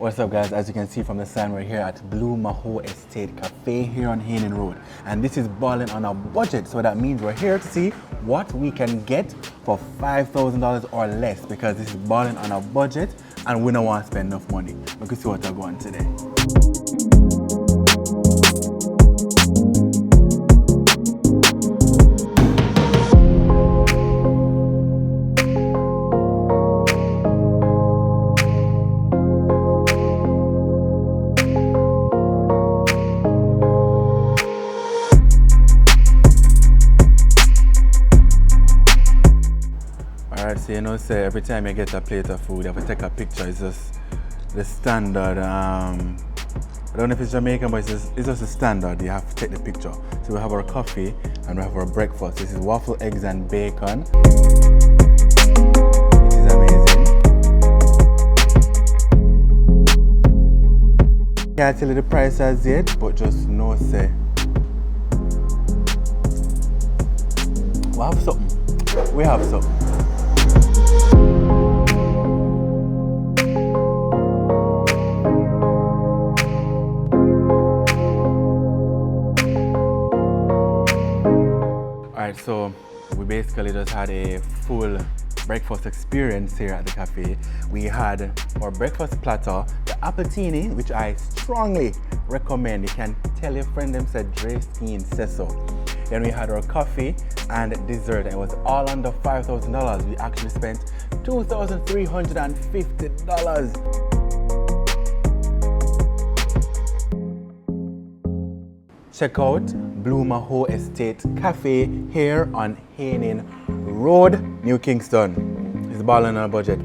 What's up guys, as you can see from the sign, we're here at Blue Mahoe Estate Cafe here on Haining Road, and this is Ballin on a budget, so that means we're here to see what we can get for $5,000 or less, because this is Ballin on a budget and we don't want to spend enough money. We can see what we're going today. Alright, so you know, say every time you get a plate of food, you have to take a picture. It's just the standard. I don't know if it's Jamaican, but it's just a standard. You have to take the picture. So we have our coffee and we have our breakfast. This is waffle, eggs, and bacon. This is amazing. Can't tell you the price as yet, but just know, say we have something. We have something. Alright, so we basically just had a full breakfast experience here at the cafe. We had our breakfast platter, the appletini, which I strongly recommend. You can tell your friend them said Drestine says so. Then we had our coffee and dessert, and it was all under $5,000. We actually spent $2,350. Check out Blue Mahoe Estate Cafe here on Haining Road, New Kingston. It's Ballin on a budget.